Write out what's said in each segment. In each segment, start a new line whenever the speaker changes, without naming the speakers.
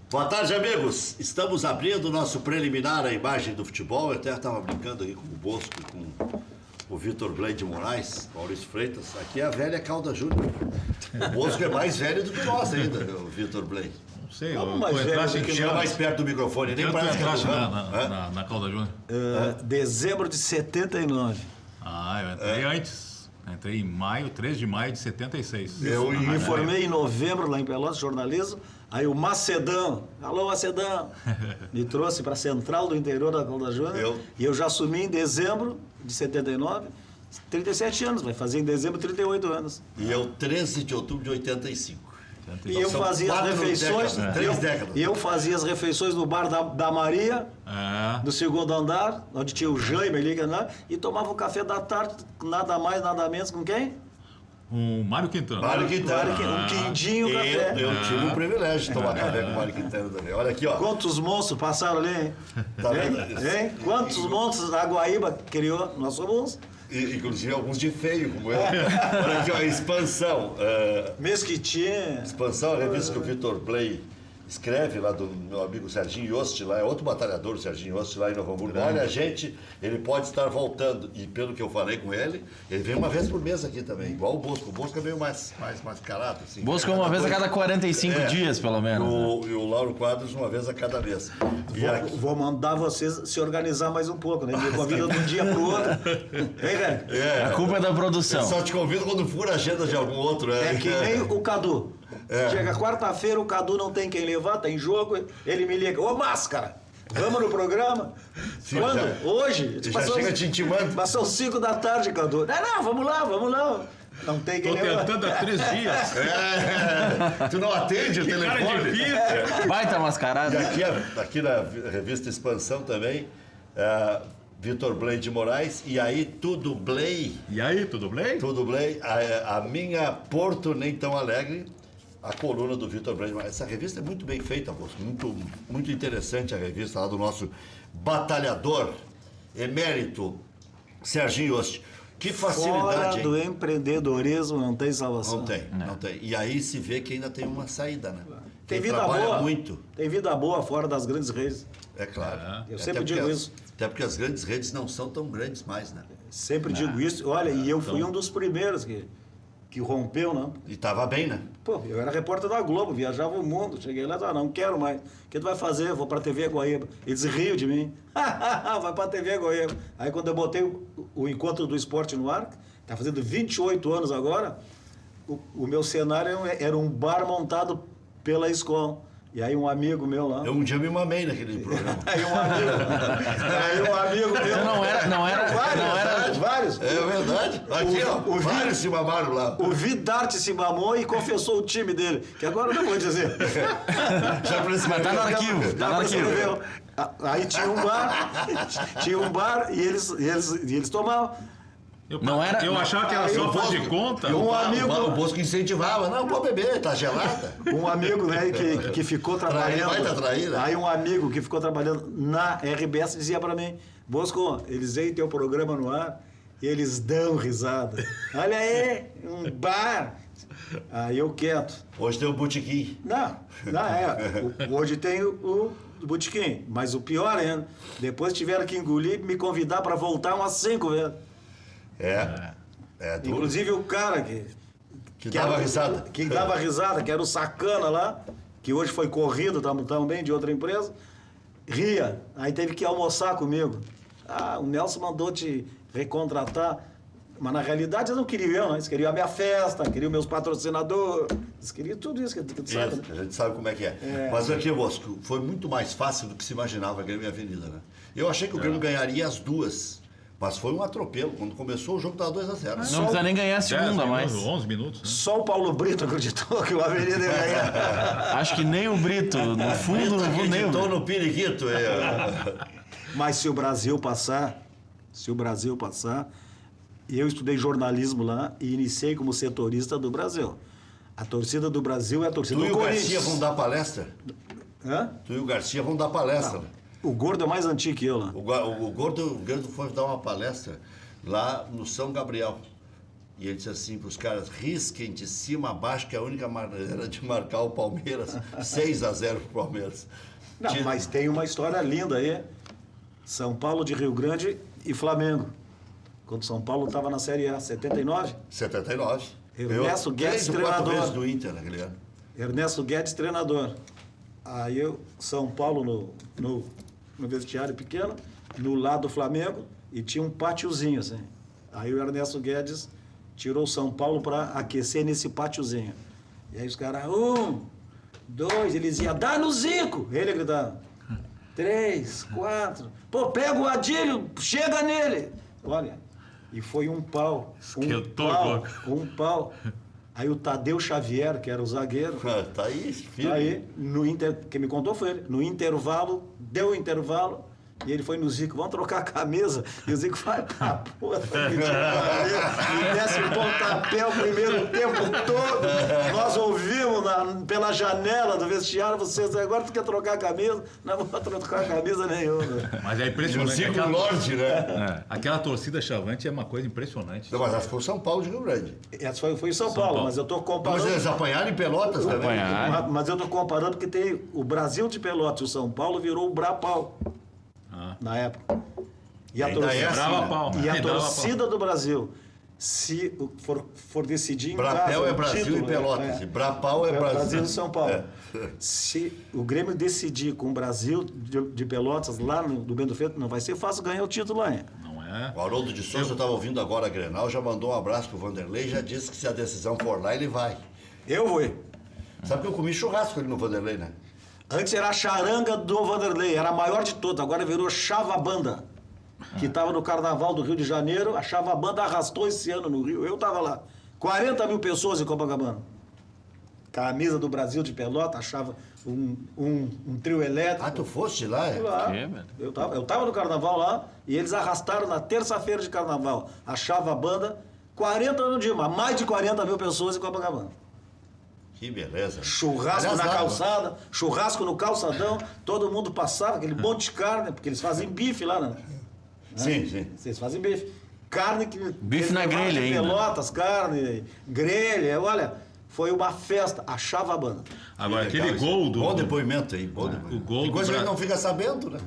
Boa tarde, amigos. Estamos abrindo o nosso preliminar à imagem do futebol. Eu até estava brincando aqui com o Bosco, com o Vitor Blay de Moraes, Maurício Freitas. Aqui é a velha Calda Júnior. O Bosco é mais velho do que nós ainda, o Vitor Blay.
Não sei,
Chega mais perto do microfone, nem parece que
na Calda Júnior.
Dezembro de 79.
Eu entrei antes. Entrei em maio, 3 de maio de 76.
Eu me formei em novembro lá em Pelotas, jornalismo. Aí o Macedão, alô Macedão, me trouxe para a central do interior da Calda Júnior. E eu já assumi em dezembro de 79, 37 anos, vai fazer em dezembro 38 anos.
E eu 13 de outubro de 85.
E eu fazia as refeições.
3 décadas.
E eu fazia as refeições no bar da Maria, do segundo andar, onde tinha o Jaime ali, e tomava o café da tarde, nada mais, nada menos com quem?
O Mário Quintana.
Mário Quintana.
Um quindinho café.
Eu tive o privilégio de tomar café com o Mário Quintana também. Olha aqui, ó.
Quantos monstros passaram ali, hein?
Tá vendo?
Hein? Quantos monstros a Guaíba criou? Nós somos...
Inclusive alguns de feio, como eu. Olha aqui, ó, Expansão.
Mesquitinha.
Expansão, a revista que o Vitor Blay escreve lá do meu amigo Serginho Yost, lá é outro batalhador, o Serginho Yost, lá em Novo Hamburgo. Olha, gente, ele pode estar voltando. E pelo que eu falei com ele, ele vem uma vez por mês aqui também, igual o Bosco. O Bosco é meio mais carado. Assim,
Bosco é uma vez a cada 45 dias, pelo menos.
E o Lauro Quadros uma vez a cada mês.
Vou mandar vocês se organizar mais um pouco, né? Me convida de um dia pro outro. Hein, velho?
A culpa é da produção.
Eu só te convido quando for a agenda de algum outro.
É que nem o Cadu. Chega quarta-feira, o Cadu não tem quem levar, tem jogo, ele me liga, ô Máscara, vamos no programa?
Sim,
quando? Hoje?
Já chega te intimando.
Passou 5 da tarde, Cadu. Não, vamos lá. Não tem quem levar.
Tô tentando há 3 dias.
Tu não atende o telefone.
Cara difícil.
Baita mascarado.
E aqui na revista Expansão também, Vitor Blay de Moraes, e aí tudo Blay.
E aí, tudo bem?
Tudo Blay, a minha Porto Nem Tão Alegre, a coluna do Vitor Blay de Moraes. Essa revista é muito bem feita, Bosco, muito interessante a revista lá do nosso batalhador emérito Serginho Yost. Que facilidade,
Fora do empreendedorismo não tem salvação.
Não tem. E aí se vê que ainda tem uma saída, né?
Tem
Quem
vida
trabalha
boa.
muito.
Tem vida boa fora das grandes redes.
É claro.
Eu sempre digo isso.
Até porque as grandes redes não são tão grandes mais, né?
Sempre digo isso. Olha, e eu fui um dos primeiros que rompeu, né?
E tava bem, né?
Pô, eu era repórter da Globo, viajava o mundo. Cheguei lá e não quero mais. O que tu vai fazer? Vou pra TV Guaíba. Eles riam de mim. Vai pra TV Guaíba. Aí quando eu botei o Encontro do Esporte no ar, tá fazendo 28 anos agora, o meu cenário era um bar montado pela escola. E aí um amigo meu lá...
Eu um dia me mamei naquele programa.
Aí um amigo meu...
Não era...
Vários.
É verdade. Aqui, vários se mamaram lá.
O Vidarte se mamou e confessou o time dele, que agora eu não vou dizer.
Já prescreveu.
Mas tá no arquivo. Tá no arquivo.
Aí tinha um bar e eles tomavam.
Eu achava que era só faz de conta.
O Bosco incentivava. Não, pode beber, tá gelada.
Um amigo, né, que ficou trabalhando.
Vai tá traíra.
Aí um amigo que ficou trabalhando na RBS dizia pra mim: Bosco, eles veem teu programa no ar e eles dão risada. Olha aí, um bar. Aí eu quieto.
Hoje tem o botequim.
Hoje tem o botequim. Mas o pior ainda, depois tiveram que engolir e me convidar pra voltar umas 5 vezes. Inclusive o cara que
dava risada.
Que dava risada, que era o sacana lá, que hoje foi corrido também de outra empresa, ria. Aí teve que almoçar comigo. O Nelson mandou te recontratar. Mas na realidade eles não queriam eu, né? Eles queriam a minha festa, queriam meus patrocinadores, eles queriam tudo isso que tu sabe, né?
A gente sabe como é que é. Mas aqui, Bosco, foi muito mais fácil do que se imaginava a Grêmio e a Avenida, né? Eu achei que o Grêmio ganharia as duas. Mas foi um atropelo. Quando começou o jogo estava 2-0.
Não precisa nem ganhar a segunda, mais.
11 minutos. Né?
Só o Paulo Brito acreditou que o Avenida ia ganhar.
Acho que nem o Brito. No fundo, nem o
acreditou no periquito.
Mas se o Brasil passar, eu estudei jornalismo lá e iniciei como setorista do Brasil. A torcida do Brasil é a torcida do Corinthians.
Tu e o Garcia vão dar palestra?
Hã?
Tu e o Garcia vão dar palestra.
O Gordo é mais antigo que eu lá.
O Gordo foi dar uma palestra lá no São Gabriel. E ele disse assim para os caras, risquem de cima a baixo, que é a única maneira de marcar o Palmeiras. 6-0 pro Palmeiras.
Não, mas tem uma história linda aí. São Paulo de Rio Grande e Flamengo. Quando São Paulo estava na Série A, 79.
79.
Ernesto Guedes,
3 ou 4
treinador.
vezes do Inter naquele ano.
Ernesto Guedes, treinador. Aí São Paulo no vestiário pequeno, no lado do Flamengo, e tinha um pátiozinho assim. Aí o Ernesto Guedes tirou o São Paulo para aquecer nesse pátiozinho. E aí os caras, 1, 2, ele dizia, dá no Zico! Ele gritava, 3, 4, pô, pega o Adílio, chega nele! Olha, e foi um pau, um pau. Aí o Tadeu Xavier, que era o zagueiro,
Tá aí, filho.
aí, quem me contou foi ele, no intervalo, deu o intervalo, e ele foi no Zico, vamos trocar a camisa, e o Zico vai pra porra, e desce o pontapé o primeiro tempo todo, nós ouvimos pela janela do vestiário, vocês, agora tu quer trocar a camisa? Não vou trocar a camisa nenhuma.
Mas é
E o
impressionante.
Zico Lorde, né?
Aquela torcida chavante é uma coisa impressionante.
Não, mas acho que foi o São Paulo de Rio Grande.
Essa foi em São Paulo, mas eu tô
Mas
comparando...
eles apanharam em Pelotas também.
Apanharam.
Mas eu tô comparando porque tem o Brasil de Pelotas e o São Paulo virou o Brapau. Na época. E a
Ainda
torcida,
é assim,
Brava
né?
pau,
e a
né? Brava
torcida do Brasil, se for decidir em
Brapel
casa,
é
o
Brasil
título,
e Pelotas. E Brapau é Brasil.
e São Paulo.
É.
Se o Grêmio decidir com o Brasil de Pelotas lá do Bento Feito, não vai ser fácil ganhar o título lá. Hein?
Não é?
O Haroldo de Souza, eu estava ouvindo agora a Grenal, já mandou um abraço pro Vanderlei e já disse que se a decisão for lá, ele vai.
Eu vou.
Sabe que eu comi churrasco ali no Vanderlei, né?
Antes era a charanga do Vanderlei, era a maior de todas, agora virou Chavabanda, que estava no Carnaval do Rio de Janeiro. A Chavabanda arrastou esse ano no Rio, eu estava lá. 40 mil pessoas em Copacabana. Camisa do Brasil de Pelota, achava um trio elétrico.
Ah, tu foste lá? É?
Lá.
Que, velho?
Eu tava no Carnaval lá e eles arrastaram na terça-feira de Carnaval a Chavabanda, 40 no dia, mas mais de 40 mil pessoas em Copacabana.
Que beleza.
Churrasco
Aliás,
na
lá-
calçada, churrasco no calçadão, todo mundo passava, aquele monte de carne, porque eles fazem bife lá, né?
Sim, sim.
Vocês fazem bife. Carne que...
Bife na
levavam
grelha
de
ainda.
Pelotas, carne, grelha, olha, foi uma festa, a Chavabanda.
Agora,
Que
aquele
legal
gol
isso.
do...
Bom depoimento aí, bom depoimento.
o gol
Tem
do
coisa que a gente
Bra-
não fica sabendo, né?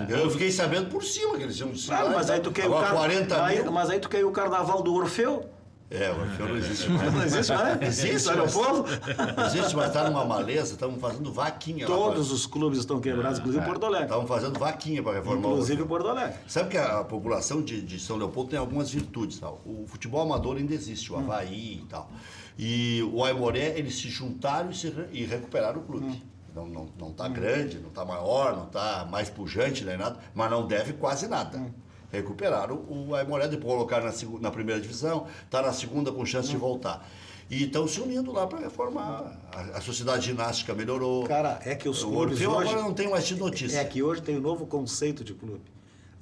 Eu fiquei sabendo por cima que eles tinham
Ah, mas aí tu quer
Agora 40 mil.
Mas aí tu quer o carnaval do Orfeu?
É, o Orfeu não existe mais.
Não existe mais?
Existe,
No
mas-
aeroporto?
Existe, mas tá numa maleza, estamos fazendo vaquinha lá.
Todos os clubes estão quebrados, inclusive Porto Alegre.
Estamos fazendo vaquinha para reformar
Inclusive
o
Porto Alegre.
Sabe que a população de São Leopoldo tem algumas virtudes, tal. O futebol amador ainda existe, o Avaí e tal. E o Aimoré, eles se juntaram e recuperaram o clube. Não está grande, não está maior, não está mais pujante nem nada, mas não deve quase nada. Recuperaram o Aimoré, depois colocaram na primeira divisão, está na segunda com chance de voltar. E estão se unindo lá para reformar. A sociedade ginástica melhorou.
Cara, é que os
O
clubes
Orfeu
hoje...
agora não tem mais de notícia.
É que hoje tem um novo conceito de clube.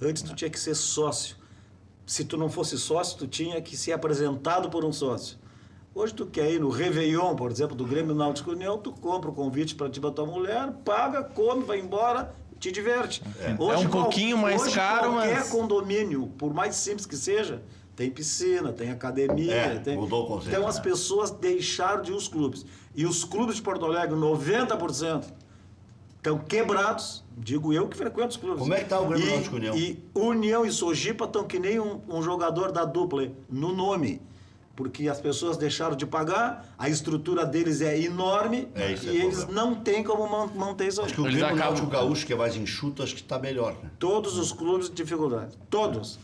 Antes tu tinha que ser sócio. Se tu não fosse sócio, tu tinha que ser apresentado por um sócio. Hoje tu quer ir no Réveillon, por exemplo, do Grêmio Náutico União, tu compra o convite para ti e pra tua mulher, paga, come, vai embora, te diverte. Hoje,
É um pouquinho mais
hoje
caro,
qualquer
mas-
condomínio, por mais simples que seja, tem piscina, tem academia.
mudou o conceito,
Então as
né?
pessoas deixaram de ir os clubes. E os clubes de Porto Alegre, 90%, estão quebrados. Digo eu que frequento os clubes.
Como é que tá o Grêmio Náutico União?
E União e Sojipa estão que nem um jogador da dupla, no nome. Porque as pessoas deixaram de pagar, a estrutura deles é enorme
Isso
e
é
eles
problema.
não têm como manter isso aí.
Acho que o
Eles
Grêmio
acabam-
Náutico Gaúcho, que é mais enxuto, acho que está melhor, né?
Todos os clubes de dificuldade. Todos.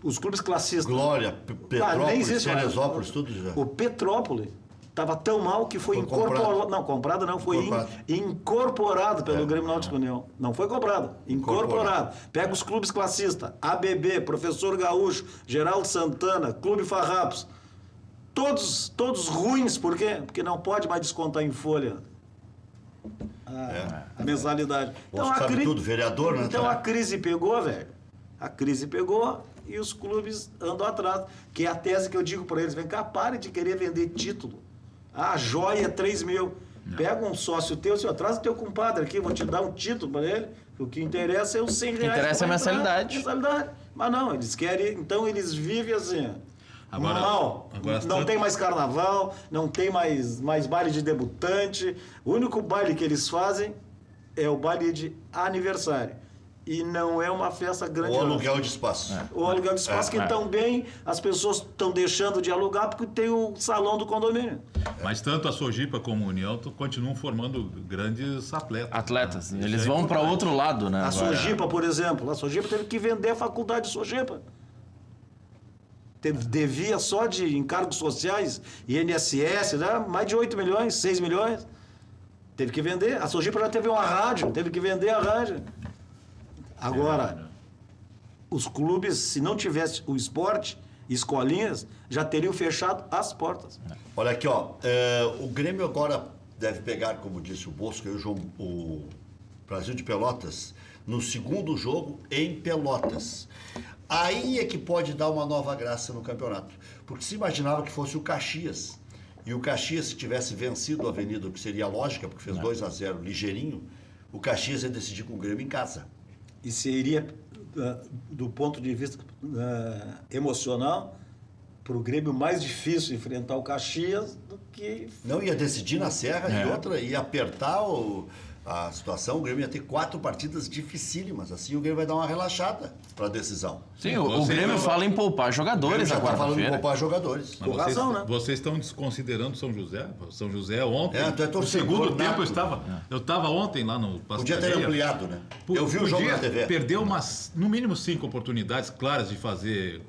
Os clubes classistas.
Glória,
nem
Petrópolis,
existe mais.
Teresópolis, tudo já.
O Petrópolis estava tão mal que foi
Foi
incorporado.
comprado.
Não, comprado não, foi
Incorporado.
incorporado pelo Grêmio Náutico União. Não foi comprado, incorporado. Pega os clubes classistas, ABB, Professor Gaúcho, Geraldo Santana, Clube Farrapos. Todos ruins, por quê? Porque não pode mais descontar em folha a mensalidade.
Você sabe tudo, vereador, né?
Então a crise pegou, velho. A crise pegou e os clubes andam atrás. Que é a tese que eu digo para eles: vem cá, pare de querer vender título. Ah, a joia é 3 mil. Pega um sócio teu, assim, traz o teu compadre aqui, vou te dar um título para ele. O que interessa é os 100 reais.
interessa
que
é a
vai entrar,
mensalidade.
mensalidade. Mas não, eles querem, então eles vivem assim.
Agora,
Mal. Não tem mais carnaval, não tem mais baile de debutante. O único baile que eles fazem é o baile de aniversário. E não é uma festa grande.
O aluguel de espaço.
O aluguel de espaço que também as pessoas estão deixando de alugar porque tem o salão do condomínio.
Mas tanto a Sojipa como a União continuam formando grandes atletas.
Atletas.
Né?
Eles
Isso é
vão para
importante.
outro lado, né?
A
agora.
Sojipa, por exemplo, a Sojipa teve que vender a faculdade de Sojipa. Devia só de encargos sociais, INSS, né? Mais de 8 milhões, 6 milhões. Teve que vender. A Sojipa já teve uma rádio, teve que vender a rádio. Agora, os clubes, se não tivesse o esporte, escolinhas, já teriam fechado as portas.
Olha aqui, ó. O Grêmio agora deve pegar, como disse o Bosco, o Brasil de Pelotas, no segundo jogo em Pelotas. Aí é que pode dar uma nova graça no campeonato. Porque se imaginava que fosse o Caxias. E o Caxias, se tivesse vencido a Avenida, o que seria lógica, porque fez 2-0 ligeirinho, o Caxias ia decidir com o Grêmio em casa.
E seria, do ponto de vista emocional, para o Grêmio mais difícil enfrentar o Caxias do que...
Não, ia decidir na Serra e outra, ia apertar a situação. O Grêmio ia ter 4 partidas dificílimas. Assim o Grêmio vai dar uma relaxada para a decisão.
Sim, o Grêmio fala em poupar
O
jogadores
Grêmio já
na
está falando de
quarta-feira.
poupar jogadores.
Mas
Com razão, né?
Vocês estão desconsiderando São José? São José ontem.
Tu é
no
torcedor
segundo
nato.
tempo eu estava ontem lá no
Podia ter
Pascaria.
ampliado, né? Eu vi o jogo na TV.
Perdeu no mínimo 5 oportunidades claras de fazer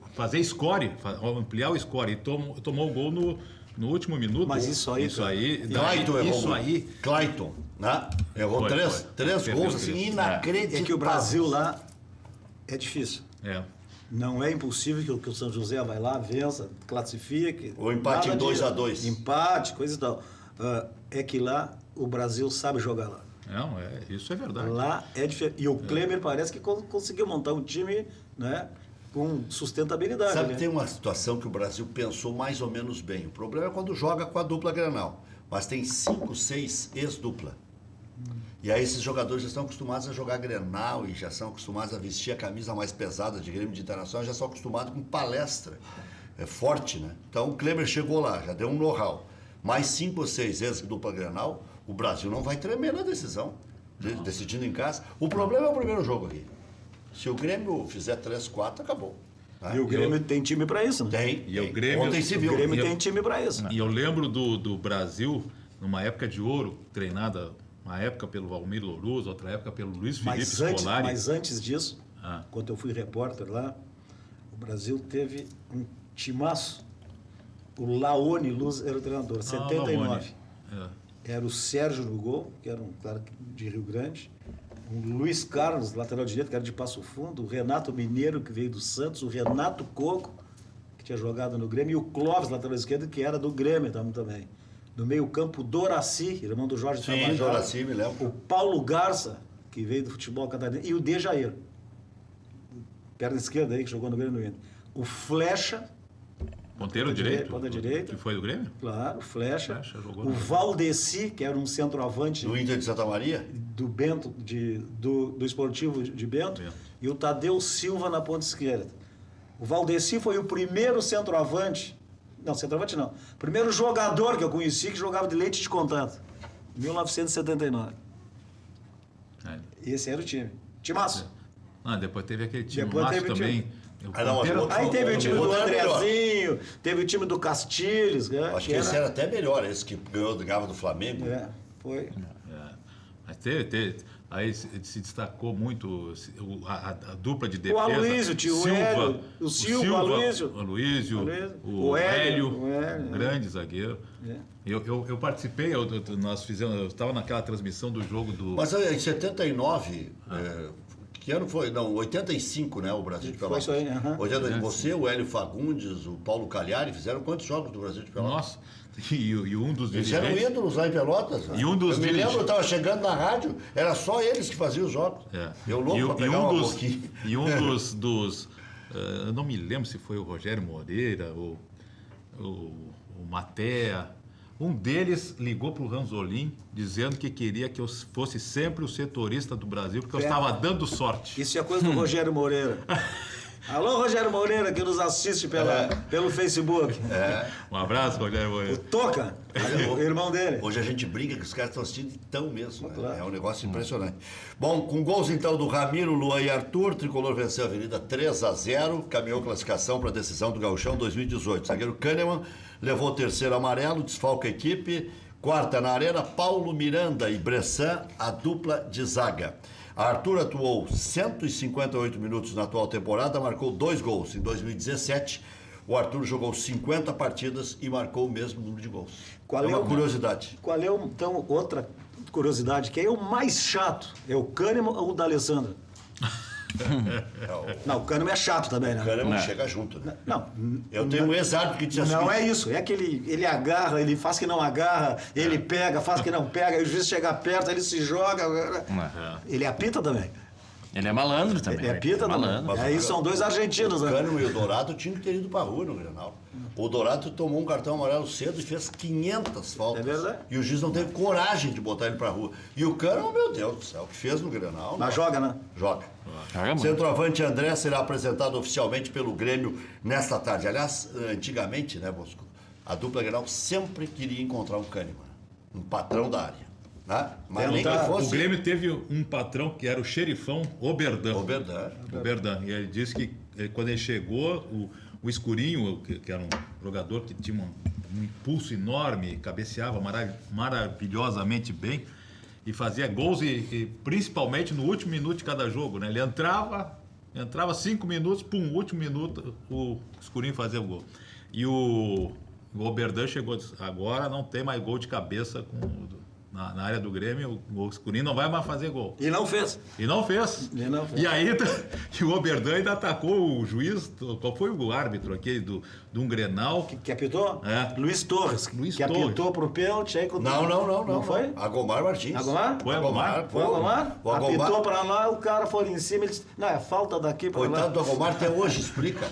score, ampliar o score, e tomou o gol no último minuto.
Mas isso aí,
Clayton errou.
Isso aí.
Clayton, né? Errou
Foi.
três
Perdeu
gols,
três.
assim, inacreditáveis.
É que o Brasil lá é difícil.
É.
Não é impossível que o São José vai lá, vença, classifique.
Ou empate
nada
em
disso.
2-2.
Empate, coisa e tal. É que lá o Brasil sabe jogar lá.
Não, isso é verdade.
Lá é diferente. E o Klemer parece que conseguiu montar um time, né, com sustentabilidade.
Sabe
né?
que tem uma situação que o Brasil pensou mais ou menos bem. O problema é quando joga com a dupla Grenal. Mas tem 5, 6 ex-dupla. E aí esses jogadores já estão acostumados a jogar Grenal e já são acostumados a vestir a camisa mais pesada de Grêmio de Internacional, já são acostumados com palestra. É forte, né? Então o Klemer chegou lá, já deu um know-how. Mais 5 ou 6 ex-dupla Grenal, o Brasil não vai tremer na decisão, decidindo em casa. O problema é o primeiro jogo aqui. Se o Grêmio fizer 3, 4, acabou. Tá?
E o Grêmio tem time para isso, né?
Tem.
E o Grêmio-
Ontem se viu.
O Grêmio tem time para isso.
E eu lembro do Brasil, numa época de ouro, treinada uma época pelo Valmir Louroso, outra época pelo Luiz Felipe Scolari.
Mas antes disso,
Ah.
quando eu fui repórter lá, o Brasil teve um timaço. O Laone Luz era o treinador, 79.
É.
Era o Sérgio no gol, que era um cara de Rio Grande. O Luiz Carlos, lateral direito, que era de Passo Fundo. O Renato Mineiro, que veio do Santos. O Renato Coco, que tinha jogado no Grêmio. E o Clóvis, lateral esquerdo, que era do Grêmio também. No meio-campo, o Doraci, irmão do Jorge
Sim,
Tabajara.
Doraci, me lembro.
O Paulo Garça, que veio do futebol catarinense. E o Dejair, perna esquerda aí, que jogou no Grêmio no Inter. O Flecha,
Ponteiro direito?
ponta direita.
Que foi do Grêmio?
claro, o Flecha.
Flecha jogou
O
no-
Valdeci, que era um centroavante
Do Inter de Santa Maria?
do Bento, do Esportivo de Bento,
Bento.
e o Tadeu Silva na ponta esquerda. O Valdeci foi o primeiro centroavante, primeiro jogador que eu conheci que jogava de leite de contato, em 1979.
É.
Esse era o time. Timaço.
Depois teve aquele time
Depois
Márcio
teve o
também.
time.
O
Ah, não,
Ponteiro-
outro-
Aí teve o time do
outro era melhor.
Andrezinho, teve o time do Castilhos. Né?
Acho que esse era até melhor, esse que ganhava do Flamengo.
Foi.
É. Mas teve. Aí se destacou muito a dupla de defesa.
Aloysio, tio Hélio, o Silva, o Aloysio.
O Aloysio,
O
o
Hélio,
Hélio,
né?
grande zagueiro.
É.
Eu participei, nós fizemos, eu estava naquela transmissão do jogo do...
Mas em 79, que ano foi? Não, 85, né? O Brasil de
Foi
Pelotas.
isso aí, aham.
80, você, o Hélio Fagundes, o Paulo Calhari, fizeram quantos jogos do Brasil de Pelotas?
Nossa, e um dos
Eles eram
dirigentes...
ídolos lá em Pelotas.
E um dos
eu me
dirigentes-
lembro, eu estava chegando na rádio, era só eles que faziam os jogos.
É.
Eu louco para pegar uma boquinha.
E um dos eu não me lembro se foi o Rogério Moreira ou o Matea. Um deles ligou para o Ranzolin dizendo que queria que eu fosse sempre o setorista do Brasil, porque eu estava dando sorte.
Isso é coisa do Rogério Moreira. Alô, Rogério Rogério Moreira, que nos assiste pelo Facebook.
Um abraço, Rogério
O
Moreira.
Toca, o irmão dele.
Hoje a gente brinca que os caras estão assistindo tão mesmo. Né?
Claro.
É um negócio impressionante. Bom, com gols então do Ramiro, Luan e Arthur, Tricolor venceu a Avenida 3-0, caminhou classificação para a decisão do Gauchão 2018. Zagueiro Kahneman levou o terceiro amarelo, desfalca a equipe. Quarta na arena, Paulo Miranda e Bressan, a dupla de zaga. Arthur atuou 158 minutos na atual temporada, marcou 2 gols. Em 2017, o Arthur jogou 50 partidas e marcou o mesmo número de gols.
Qual
é
é
uma
o-
curiosidade.
Qual é, então, outra curiosidade, que é o mais chato? É o Kahneman ou o D'Alessandro? Não, o Kahneman é chato também, né?
O Kahneman
Não.
chega junto, né?
Não.
Eu tenho um ex-árbitro que disse assim...
Não é isso, é que ele agarra, ele faz que não agarra, ele pega, faz que não pega, e o juiz chega perto, ele se joga. Ele apita também.
Ele é malandro também.
Ele apita também.
malandro.
Aí são dois argentinos,
O
né?
Kahneman e o Dourado tinham que ter ido pra rua no Grenal. O Dourado tomou um cartão amarelo cedo e fez 500 faltas.
É verdade.
E o juiz não teve coragem de botar ele pra rua. E o Kahneman, meu Deus do céu, o que fez no Grenal...
Mas
não.
joga, né?
Joga.
Joga muito.
Centroavante André será apresentado oficialmente pelo Grêmio nesta tarde. Aliás, antigamente, né, Bosco? A dupla Grenal sempre queria encontrar um Kahneman, um patrão da área. Né? Mas nem que
Tentar-
fosse...
O Grêmio teve um patrão que era o xerifão Oberdan.
Oberdan.
Oberdan. E ele disse que quando ele chegou, o Escurinho, que era um jogador que tinha um impulso enorme, cabeceava maravilhosamente bem e fazia gols e principalmente no último minuto de cada jogo, né? Ele entrava 5 minutos, último minuto o Escurinho fazia o gol. E o Oberdan chegou e disse, agora não tem mais gol de cabeça na área do Grêmio, o Escurinho não vai mais fazer gol.
E não fez.
E não fez.
E não fez.
E aí e o Oberdan ainda atacou o juiz, qual foi o árbitro aqui de um Grenal?
Que apitou?
É.
Luiz Torres.
Luiz
que
Torres.
apitou pro pênalti. Aí
Não.
Não foi?
Agomar Martins.
Agomar?
Foi Agomar?
Foi o Agomar?
O Agomar...
Apitou pra lá, o cara foi em cima, ele disse, não, é falta daqui pra lá.
Coitado do Agomar, até hoje explica.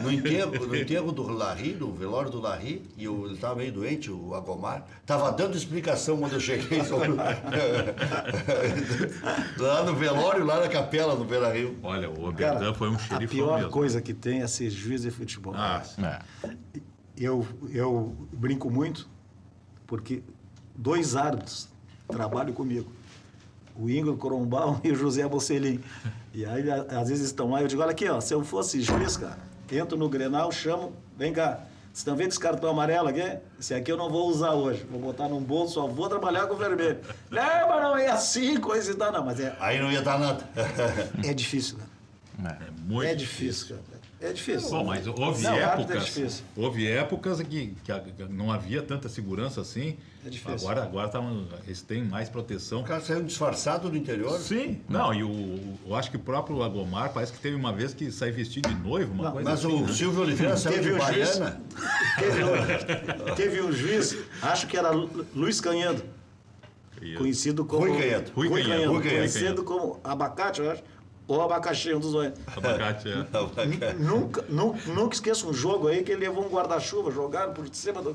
No enterro do Larry, no velório do Larry, e ele estava meio doente, o Agomar, estava dando explicação quando eu cheguei sobre... lá no velório, lá na capela do Beira Rio.
Olha, o Oberdan
Cara,
foi um
a
xerifão
pior
mesmo.
coisa que tem é ser juiz de futebol.
Ah,
É.
Eu brinco muito porque 2 árbitros trabalham comigo. O Ingrid Corombal e o José Bocelin. E aí, às vezes estão lá, eu digo, olha aqui, ó, se eu fosse juiz, cara, entro no Grenal, chamo, vem cá. Vocês estão vendo esse cartão amarelo aqui? Esse aqui eu não vou usar hoje. Vou botar num bolso, só vou trabalhar com o vermelho. Não, mas não é assim, coisa e tal. Não, mas
Aí não ia dar nada.
é difícil, né?
é muito
É difícil, cara. É difícil.
Bom, mas houve
Não, árbitro é
épocas,
difícil.
que não havia tanta segurança assim.
É difícil.
Agora eles têm mais proteção.
O cara saiu disfarçado do interior.
Sim, não, e eu acho que o próprio Agomar parece que teve uma vez que saiu vestido de noivo, uma
Não,
coisa
Mas
assim.
o
né?
Silvio Oliveira saiu
Teve
de
um juiz.
baiana.
Teve um juiz, acho que era Luiz Canhado,
Isso.
conhecido como...
Rui Canhado.
Rui Canhado.
Rui Canhado.
Conhecido como abacate, eu acho, ou abacaxi, um dos dois.
Abacate, é.
Nunca esqueço um jogo aí que ele levou um guarda-chuva, jogaram por cima do...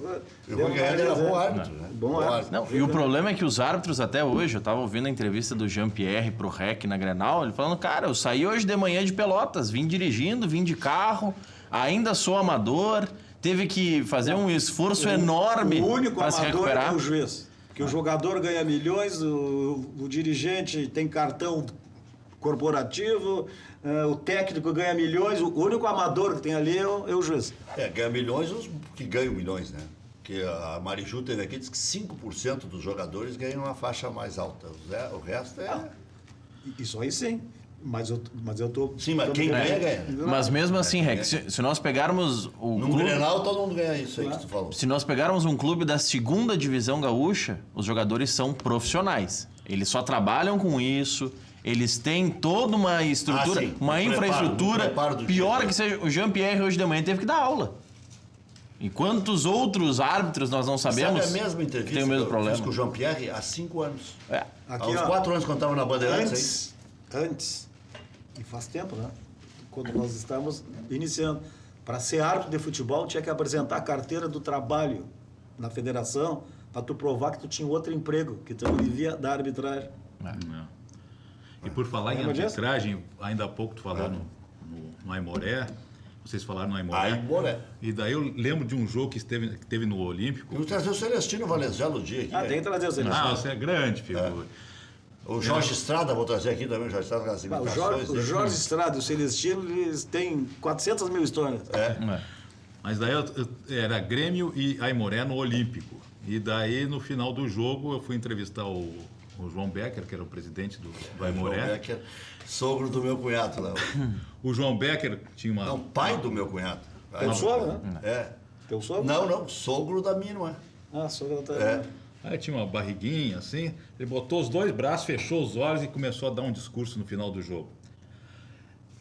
E o Rui Canhado era bom árbitro, né?
Bom árbitro.
Não, e o problema é que os árbitros até hoje, eu tava ouvindo a entrevista do Jean-Pierre pro REC na Grenal, ele falando, cara, eu saí hoje de manhã de Pelotas, vim dirigindo, vim de carro, ainda sou amador, teve que fazer um esforço enorme
O único
para se
amador
recuperar.
é o juiz. Que o jogador ganha milhões, o dirigente tem cartão corporativo, o técnico ganha milhões, o único amador que tem ali é o juiz.
Ganha milhões os que ganham milhões, né? Porque a Mariju teve aqui, diz que 5% dos jogadores ganham uma faixa mais alta. O resto é...
Isso aí sim. Mas eu tô...
Sim, mas quem ganha, ganha.
Mas mesmo assim, REC, se nós pegarmos o
No
clube...
Grenal todo mundo ganha isso aí que tu falou.
Se nós pegarmos um clube da 2ª divisão gaúcha, os jogadores são profissionais. Eles só trabalham com isso, eles têm toda uma estrutura,
sim.
uma
O
infraestrutura.
preparo do
Pior
time.
que seja, o Jean-Pierre hoje de manhã teve que dar aula. E quantos outros árbitros nós não sabemos
Sabe a mesma
que
entrevista
tem o mesmo
que eu fiz
problema?
com o Jean-Pierre há 5 anos.
É.
Há
Aqui,
uns
ó,
4 anos, quando estava na Bandeirantes,
Antes, e faz tempo, né? Quando nós estávamos iniciando, para ser árbitro de futebol, tinha que apresentar a carteira do trabalho na federação para tu provar que tu tinha outro emprego, que tu não vivia da arbitragem.
Não. E por falar em
Lembra disso?
arbitragem, ainda há pouco tu falou no Aimoré, vocês falaram no Aimoré.
Aimoré.
E daí eu lembro de um jogo que teve no Olímpico.
Vou trazer o Celestino Valenzuela no dia aqui.
Tem que trazer o Celestino.
Você é grande figura.
O Jorge Estrada, vou trazer aqui também, o Jorge Estrada com as imitações.
O Jorge Estrada e o Celestino, eles têm 400 mil histórias.
Mas daí era Grêmio e Aimoré no Olímpico. E daí, no final do jogo, eu fui entrevistar o João Becker, que era o presidente do Aimoré.
João Becker, sogro do meu cunhado lá.
O João Becker tinha uma...
Não, pai do meu cunhado.
Teu sogro, né?
É.
Teu sogro?
Não, sogro da minha irmã.
Sogro da tua
É.
irmã.
Aí tinha uma barriguinha assim, ele botou os dois braços, fechou os olhos e começou a dar um discurso no final do jogo.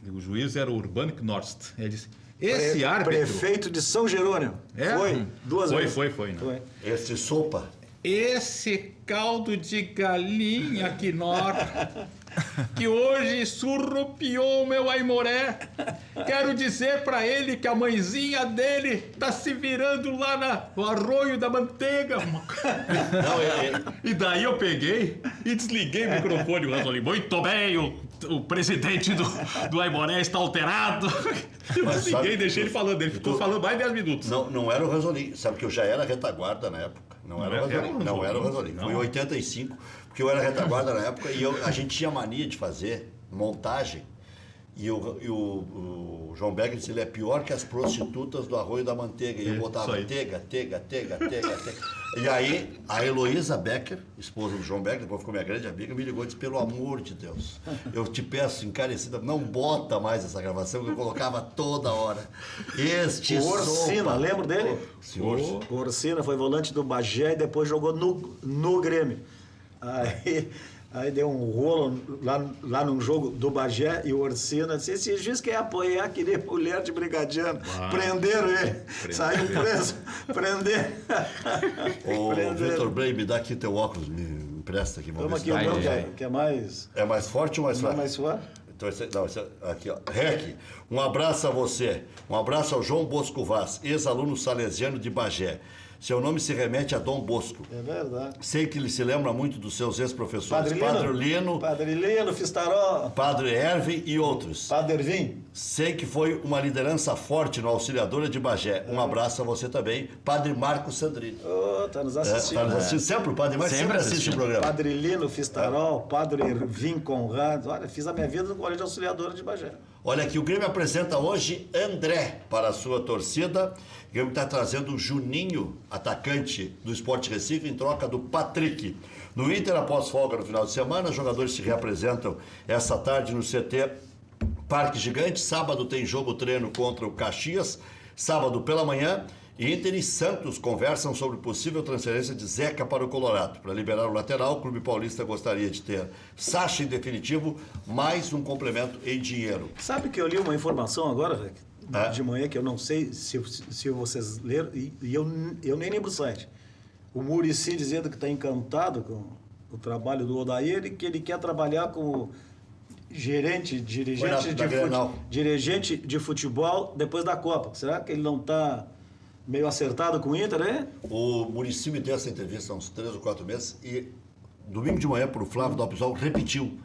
O juiz era o Urbano Knorst. Ele disse, esse árbitro...
Prefeito de São Jerônimo.
É?
Foi, 2 vezes.
Foi. Né?
Foi.
Esse sopa.
Esse caldo de galinha, Knorr, que hoje surrupiou meu Aimoré. Quero dizer pra ele que a mãezinha dele tá se virando lá no arroio da manteiga. E daí eu peguei e desliguei o microfone. O Ranzolin, muito bem, o presidente do Aimoré está alterado. Eu
Mas
desliguei
sabe-
e deixei ele falando. Ele ficou falando mais de 10 minutos.
Não era o Ranzolin. Sabe que eu já era retaguarda na época. Não era o Ranzolin. Não era o Ranzolin. Foi em 85, porque eu era retaguarda na época e a gente tinha mania de fazer montagem. E o João Becker disse, ele é pior que as prostitutas do Arroio da Manteiga. E eu botava tega. E aí, a Heloísa Becker, esposa do João Becker, depois ficou minha grande amiga, me ligou e disse, pelo amor de Deus, eu te peço encarecida, não bota mais essa gravação, que eu colocava toda hora.
O Orsina, lembra dele?
Senhor.
O Orsina foi volante do Bagé e depois jogou no Grêmio. Aí deu um rolo lá num jogo do Bagé e o Orsina disse, esse juiz quer apoiar aquele mulher de brigadiano. Prenderam ele. Saiu preso. Prenderam.
Ô, Vitor Blay, me dá aqui teu óculos, me empresta aqui.
Vamos aqui o meu que é mais...
É mais forte ou mais
Não é
fraco?
mais suave?
Então, aqui, ó. Rec, um abraço a você. Um abraço ao João Bosco Vaz, ex-aluno salesiano de Bagé. Seu nome se remete a Dom Bosco.
É verdade.
Sei que ele se lembra muito dos seus ex-professores.
Padre Lino, Fistaró,
Padre Ervin e outros.
Padre Ervin.
Sei que foi uma liderança forte no Auxiliadora de Bagé. Um abraço a você também. Padre Marco Sandrini.
Tá nos assistindo.
Tá nos assistindo. Sempre o Padre Marco sempre assiste o programa.
Padre Lino, Fistarol, Padre Ervin Conrado. Olha, fiz a minha vida no Colégio Auxiliadora de Bagé.
Olha aqui, o Grêmio apresenta hoje André para a sua torcida. O Grêmio está trazendo o Juninho, atacante do Sport Recife, em troca do Patrick. No Inter, após folga no final de semana, os jogadores se reapresentam essa tarde no CT Parque Gigante. Sábado tem jogo-treino contra o Caxias. Sábado pela manhã, Inter e Santos conversam sobre possível transferência de Zeca para o Colorado. Para liberar o lateral, o Clube Paulista gostaria de ter Sacha em definitivo, mais um complemento em dinheiro.
Sabe que eu li uma informação agora, Rick, de manhã, que eu não sei se vocês leram, e eu nem lembro o site. O Muricy dizendo que está encantado com o trabalho do Odair e que ele quer trabalhar como dirigente de futebol depois da Copa. Será que ele não está meio acertado com o Inter, né?
O Muricy me deu essa entrevista há uns 3 ou 4 meses e domingo de manhã para o Flávio do Alpisol repetiu.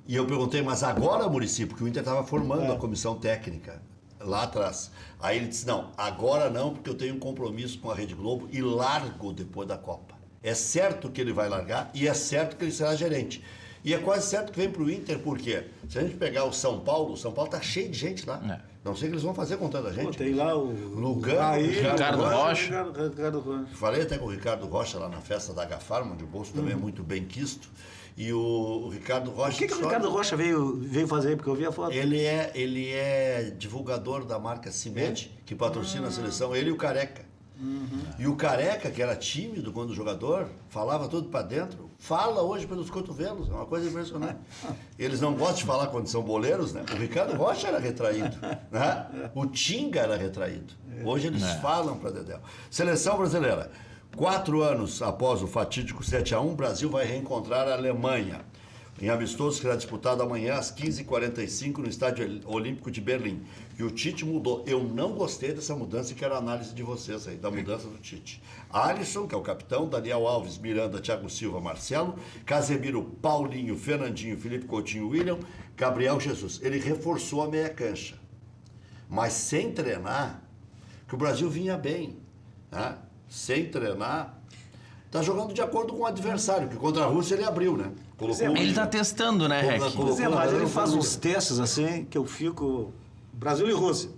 E eu perguntei, mas agora, Muricy, porque o Inter estava formando a comissão técnica lá atrás. Aí ele disse, não, agora não, porque eu tenho um compromisso com a Rede Globo e largo depois da Copa. É certo que ele vai largar e é certo que ele será gerente. E é quase certo que vem para o Inter, por quê? Se a gente pegar o São Paulo está cheio de gente lá. Não sei o que eles vão fazer com tanta gente.
Tem lá o
Lugano,
Ricardo Rocha.
Ricardo Rocha.
Falei até com o Ricardo Rocha lá na festa da H-Farm, onde o bolso também é muito bem quisto. E o Ricardo Rocha...
O que o Ricardo Rocha veio fazer aí? Porque eu vi a foto.
Ele é divulgador da marca Cimete, que patrocina a seleção, ele e o Careca. E o Careca, que era tímido quando jogador, falava tudo para dentro, fala hoje pelos cotovelos, é uma coisa impressionante. Eles não gostam de falar quando são boleiros, né? O Ricardo Rocha era retraído, né? O Tinga era retraído. Hoje eles falam para Dedéu. Seleção brasileira. 4 anos após o fatídico 7-1, o Brasil vai reencontrar a Alemanha. Em amistoso, será disputado amanhã às 15h45 no Estádio Olímpico de Berlim. E o Tite mudou. Eu não gostei dessa mudança e quero a análise de vocês aí, da mudança do Tite. Alisson, que é o capitão, Daniel Alves, Miranda, Thiago Silva, Marcelo, Casemiro, Paulinho, Fernandinho, Felipe Coutinho, William, Gabriel Jesus. Ele reforçou a meia cancha. mas sem treinar, que o Brasil vinha bem, né? Sem treinar, tá jogando de acordo com o adversário, que contra a Rússia ele abriu, né?
Ele tá testando, né, Rec?
Pois é, mas ele faz uns testes assim que eu fico... Brasil e Rússia.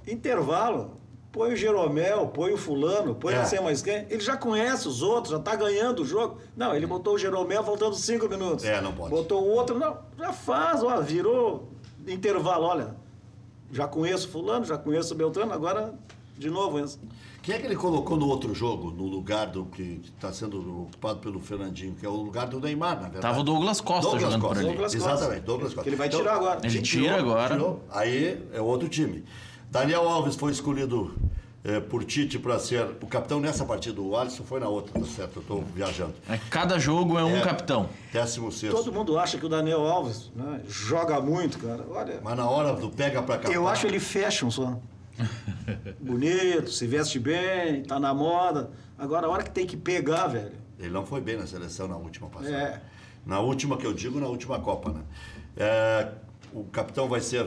Intervalo, põe o Jeromel, põe o fulano, põe não sei mais quem. Ele já conhece os outros, já tá ganhando o jogo. Não, ele botou o Jeromel faltando 5 minutos.
Não pode.
Botou o outro, não, já faz, ó, virou intervalo, olha. Já conheço fulano, já conheço o Beltrano, agora de novo esse.
Quem é que ele colocou no outro jogo, no lugar do que está sendo ocupado pelo Fernandinho, que é o lugar do Neymar, na verdade?
Tava o Douglas Costa jogando por ali.
Exatamente, Douglas Costa.
Que ele vai tirar agora.
Ele tira agora.
Tirou. Aí é outro time. Daniel Alves foi escolhido por Tite para ser o capitão nessa partida. O Alisson foi na outra, tá certo? Eu estou viajando.
Cada jogo é um capitão.
16º.
Todo mundo acha que o Daniel Alves, né, joga muito, cara. Olha,
Mas na hora do pega para captar...
eu acho ele fashion só. Bonito, se veste bem, tá na moda. Agora, a hora que tem que pegar, velho.
Ele não foi bem na seleção na última passagem.
É.
Na última que eu digo, na última Copa, né? O capitão vai ser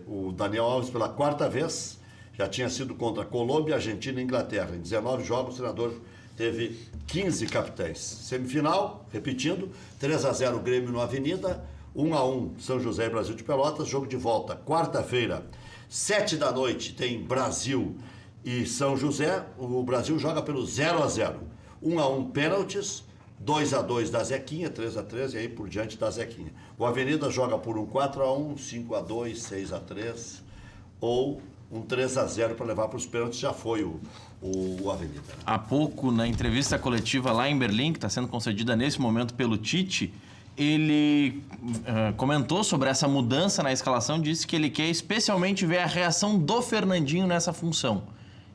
o Daniel Alves pela 4ª vez. Já tinha sido contra Colômbia, Argentina e Inglaterra. Em 19 jogos, o treinador teve 15 capitães. Semifinal, repetindo, 3-0 Grêmio no Avenida, 1-1 São José e Brasil de Pelotas, jogo de volta. Quarta-feira, 7 da noite, tem Brasil e São José. O Brasil joga pelo 0-0. 1-1 pênaltis, 2-2 da Zequinha, 3-3 e aí por diante da Zequinha. O Avenida joga por um 4-1, 5-2, 6-3 ou um 3-0 para levar para os pênaltis, já foi o Avenida. Né?
Há pouco, na entrevista coletiva lá em Berlim, que está sendo concedida nesse momento pelo Tite, ele comentou sobre essa mudança na escalação, disse que ele quer especialmente ver a reação do Fernandinho nessa função.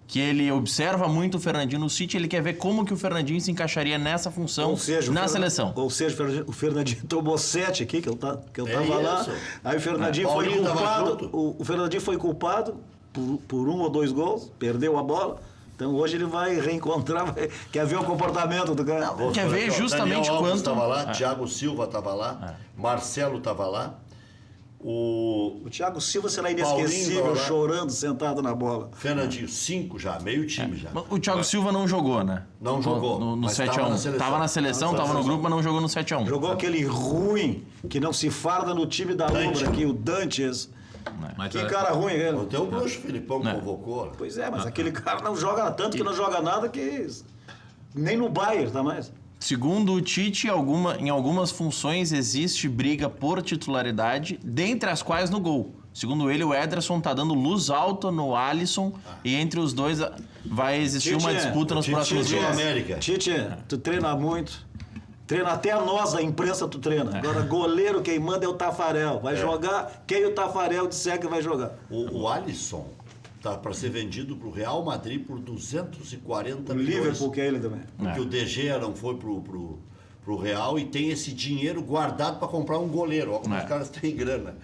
Que ele observa muito o Fernandinho no City, ele quer ver como que o Fernandinho se encaixaria nessa função na seleção.
Ou seja, o Fernandinho tomou 7 aqui, que eu tava lá. Aí o Fernandinho foi culpado. O Fernandinho foi culpado por 1 ou 2 gols, perdeu a bola. Então hoje ele vai reencontrar, quer ver o comportamento do cara.
Quer ver justamente
Daniel Alves
quanto...
estava lá, Thiago Silva estava lá, Marcelo estava lá.
O Thiago Silva será inesquecível, chorando, sentado na bola.
Fernandinho, 5 já, meio time já.
O Thiago Silva não jogou, né?
Não jogou.
No 7-1. Tava na seleção, tava no grupo, mas não jogou no 7-1.
Jogou aquele ruim, que não se farda no time da Lombra aqui, o Dantes.
Mas,
Que cara ruim ele.
Até o bruxo Filipão convocou.
Pois é, mas aquele cara não joga tanto que não joga nada que nem no Bayern, tá mais.
Segundo o Tite, em algumas funções existe briga por titularidade, dentre as quais no gol. Segundo ele, o Ederson tá dando luz alta no Alisson e entre os dois vai existir uma disputa nos próximos dias.
América.
Tite, tu treina muito. Treina até a nós, a imprensa, tu treina. Agora, goleiro, quem manda é o Tafarel. Vai jogar quem o Tafarel disser que vai jogar.
O Alisson tá para ser vendido para o Real Madrid por 240 milhões.
O Liverpool que é ele também.
Porque o De Gea não foi pro Real e tem esse dinheiro guardado para comprar um goleiro. Olha como os caras têm grana.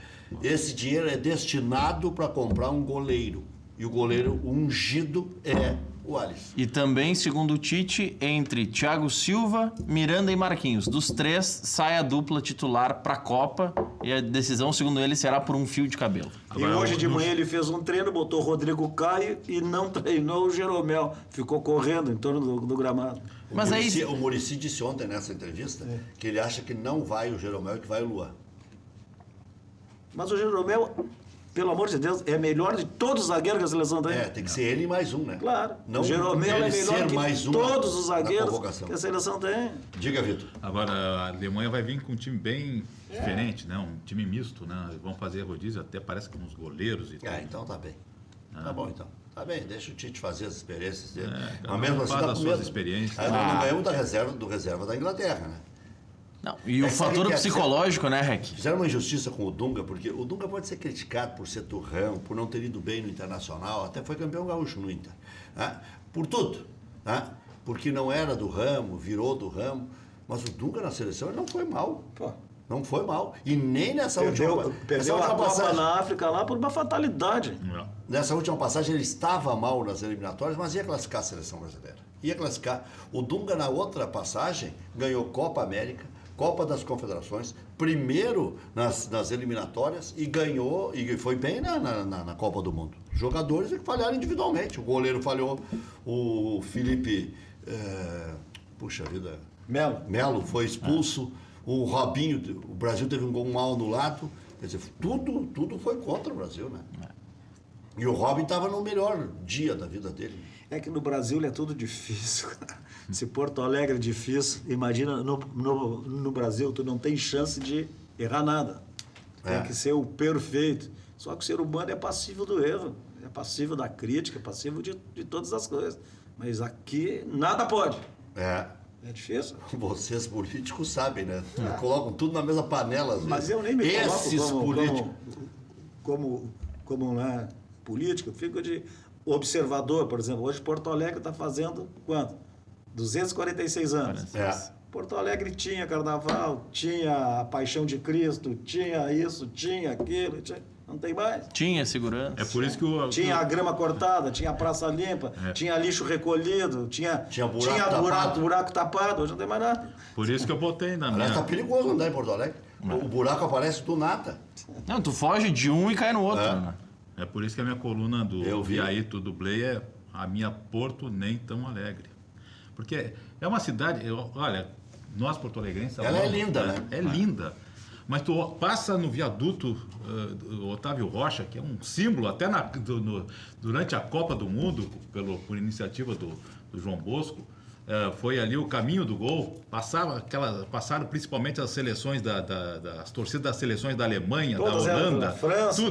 Esse dinheiro é destinado para comprar um goleiro. E o goleiro ungido é o Alisson.
E também, segundo o Tite, entre Thiago Silva, Miranda e Marquinhos, dos 3, sai a dupla titular para a Copa e a decisão, segundo ele, será por um fio de cabelo.
Agora, e hoje de manhã ele fez um treino, botou o Rodrigo Caio e não treinou o Jeromel. Ficou correndo em torno do gramado.
O Muricy disse ontem nessa entrevista que ele acha que não vai o Jeromel e que vai o Luan.
Mas o Jeromel, pelo amor de Deus, é melhor de todos os zagueiros que a seleção tem.
Tem que ser ele mais um, né?
Claro.
Não,
o Jeromel é melhor que
mais um
todos os zagueiros que a seleção tem.
Diga, Vitor.
Agora, a Alemanha vai vir com um time bem diferente, né? Um time misto, né? Vão fazer rodízio, até parece que uns goleiros e tudo.
Então tá bem. Tá bom, então. Tá bem, deixa o Tite fazer as experiências dele.
Mas mesmo assim, faz as suas experiências.
Não ganhamos do reserva da Inglaterra, né?
Não, e o fator psicológico, né, Rec?
Fizeram uma injustiça com o Dunga, porque o Dunga pode ser criticado por ser turrão, por não ter ido bem no Internacional, até foi campeão gaúcho no Inter. Por tudo. Porque não era do ramo, virou do ramo. Mas o Dunga na seleção ele não foi mal. Não foi mal. E nem nessa última
passagem na África lá por uma fatalidade.
Nessa última passagem ele estava mal nas eliminatórias, mas ia classificar a seleção brasileira. Ia classificar. O Dunga na outra passagem ganhou Copa América, Copa das Confederações, primeiro nas eliminatórias e ganhou, e foi bem na Copa do Mundo. Jogadores que falharam individualmente. O goleiro falhou, o Felipe, puxa vida, Melo foi expulso, o Robinho, o Brasil teve um gol mal anulado. Quer dizer, tudo foi contra o Brasil, né? E o Robin estava no melhor dia da vida dele.
É que no Brasil é tudo difícil. Se Porto Alegre é difícil, imagina no Brasil, tu não tem chance de errar nada. Tem que ser o perfeito. Só que o ser humano é passível do erro, é passível da crítica, é passível de todas as coisas. Mas aqui nada pode. É difícil.
Vocês políticos sabem, né? Colocam tudo na mesma panela. Às vezes.
Mas eu nem me
Esses
coloco como né, político, eu fico de observador, por exemplo. Hoje Porto Alegre está fazendo quanto? 246 anos. Porto Alegre tinha carnaval, tinha a Paixão de Cristo, tinha isso, tinha aquilo, não tem mais.
Tinha segurança.
É por isso que
tinha a grama cortada, tinha a praça limpa, tinha lixo recolhido, tinha buraco tapado, hoje não tem mais nada.
Por isso que eu botei na minha...
Tá perigoso andar em Porto Alegre. O buraco aparece do nada.
Não, tu foge de um e cai no outro. Né?
É por isso que a minha coluna do Viaíto do Blay é a minha Porto Nem Tão Alegre. Porque é uma cidade... olha, nós porto-alegrenses...
Ela é linda, né?
É linda. Mas tu passa no viaduto Otávio Rocha, que é um símbolo, até durante a Copa do Mundo, por iniciativa do João Bosco, foi ali o caminho do gol. Passaram principalmente as seleções as torcidas das seleções da Alemanha,
todas
da Holanda,
da França.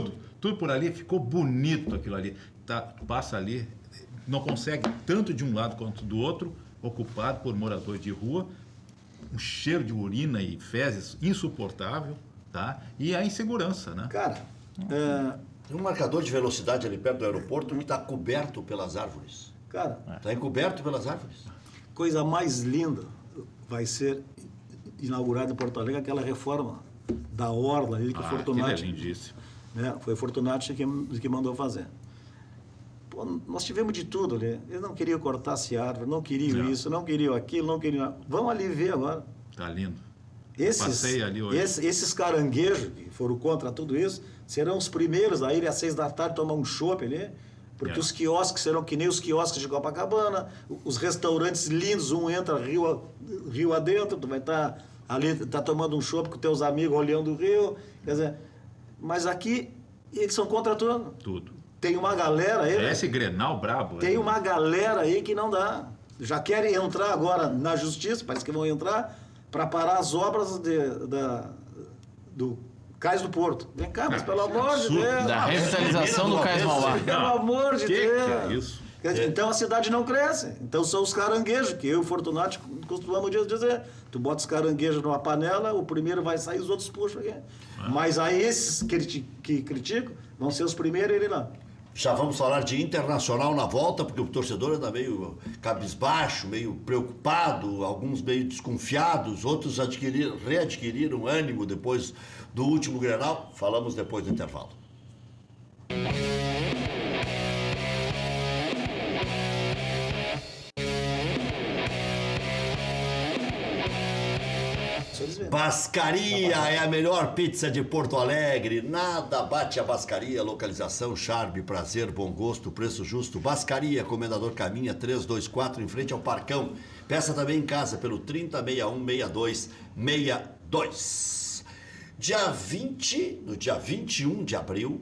Tudo por ali, ficou bonito aquilo ali. Passa ali, não consegue tanto de um lado quanto do outro, ocupado por moradores de rua, um cheiro de urina e fezes insuportável, tá? E a insegurança, né?
Cara,
tem um marcador de velocidade ali perto do aeroporto que está coberto pelas árvores.
Cara,
está encoberto pelas árvores.
Coisa mais linda vai ser inaugurada em Porto Alegre, aquela reforma da orla ali que o Fortunati...
é lindíssimo.
Né? Foi o Fortunati que mandou fazer. Pô, nós tivemos de tudo ali. Eles não queriam cortar-se árvore, não queriam isso, não queriam aquilo, não queriam... Vamos ali ver agora.
Tá lindo.
Passei
ali hoje.
Esses caranguejos que foram contra tudo isso, serão os primeiros a ir às 6 da tarde tomar um chopp ali, porque os quiosques serão que nem os quiosques de Copacabana, os restaurantes lindos, um entra rio adentro, tu vai estar ali, tomando um chopp com teus amigos olhando o rio, quer dizer, mas aqui eles são contra tudo.
Tudo.
Tem uma galera aí...
Esse Grenal brabo.
Tem uma galera aí que não dá. Já querem entrar agora na justiça, parece que vão entrar, para parar as obras do Cais do Porto. Vem cá, mas pelo amor de Deus.
Da revitalização do Cais Mauá.
Pelo amor de Deus.
Que é isso?
Então a cidade não cresce. Então são os caranguejos, que eu e o Fortunati costumamos dizer. Tu bota os caranguejos numa panela, o primeiro vai sair, os outros puxam aqui. Mas aí esses que criticam vão ser os primeiros a irem lá.
Já vamos falar de Internacional na volta, porque o torcedor anda meio cabisbaixo, meio preocupado, alguns meio desconfiados, outros readquiriram ânimo depois do último Grenal. Falamos depois do intervalo. Bascaria é a melhor pizza de Porto Alegre. Nada bate a Bascaria. Localização, charme, prazer, bom gosto, preço justo. Bascaria, Comendador Caminha 324, em frente ao Parcão. Peça também em casa pelo 3061-6262. No dia 21 de abril,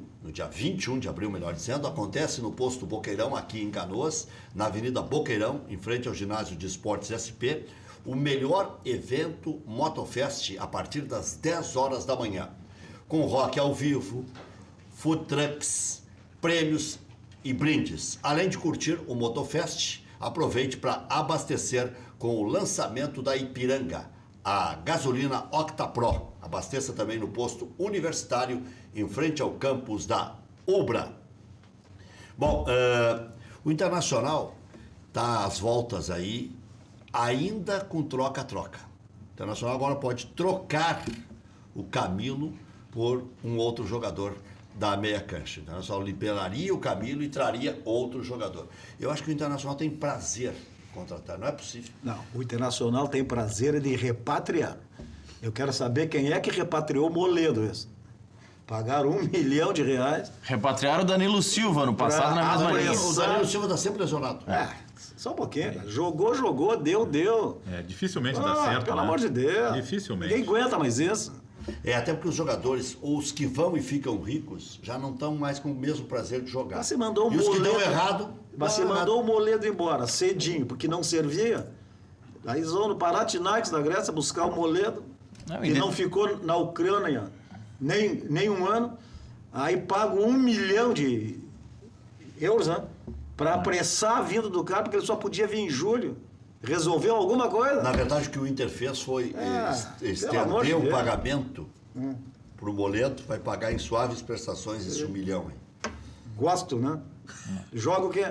melhor dizendo, acontece no posto Boqueirão, aqui em Canoas, na Avenida Boqueirão, em frente ao Ginásio de Esportes SP, o melhor evento Motofest a partir das 10 horas da manhã. Com rock ao vivo, food trucks, prêmios e brindes. Além de curtir o Motofest, aproveite para abastecer com o lançamento da Ipiranga, a gasolina Octapro. Abasteça também no posto universitário, em frente ao campus da Ubra. Bom, o Internacional está às voltas aí, ainda com troca-troca. O Internacional agora pode trocar o Camilo por um outro jogador da meia cancha. O Internacional liberaria o Camilo e traria outro jogador. Eu acho que o Internacional tem prazer em contratar, não é possível.
Não, o Internacional tem prazer de repatriar. Eu quero saber quem é que repatriou o Moledo esse. Pagaram R$1 milhão.
Repatriaram o Danilo Silva no passado na mesma linha.
O Danilo Silva está sempre lesionado.
Só um pouquinho. Cara. Jogou, deu.
Dificilmente dá certo,
Pelo
né?
amor de Deus.
Dificilmente.
Ninguém aguenta mais isso.
Até porque os jogadores, os que vão e ficam ricos, já não estão mais com o mesmo prazer de jogar.
Mas você mandou o
e os que
Moledo,
dão errado...
Mas você mandou o Moledo embora cedinho, porque não servia. Aí eles vão no Panathinaikos da Grécia buscar o Moledo. Não ficou na Ucrânia nem um ano. Aí pagam €1 milhão, né? Para apressar a vinda do cara, porque ele só podia vir em julho. Resolveu alguma coisa?
Na verdade, o que o Inter fez foi estender o pagamento para o Moledo, vai pagar em suaves prestações esse €1 milhão. Hein?
Gosto, né? Joga o quê?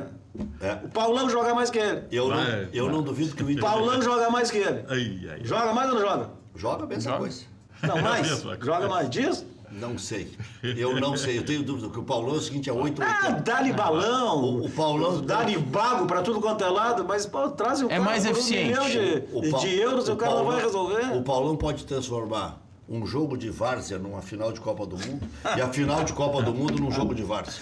O Paulão joga mais que ele.
Eu não duvido que o Inter...
O Paulão joga mais que ele.
Ai.
Joga mais ou não joga?
Joga a mesma coisa.
Não, mais?
mesma coisa.
Joga mais disso?
Não sei. Eu não sei. Eu tenho dúvida que o Paulão é o seguinte, é 8-80.
Dá-lhe balão.
O Paulão...
Dá-lhe bago pra tudo quanto é lado, mas pô, traz o cara
mais
por
eficiente.
€1 milhão de euros, o cara não vai resolver.
O Paulão pode transformar um jogo de várzea numa final de Copa do Mundo e a final de Copa do Mundo num jogo de várzea.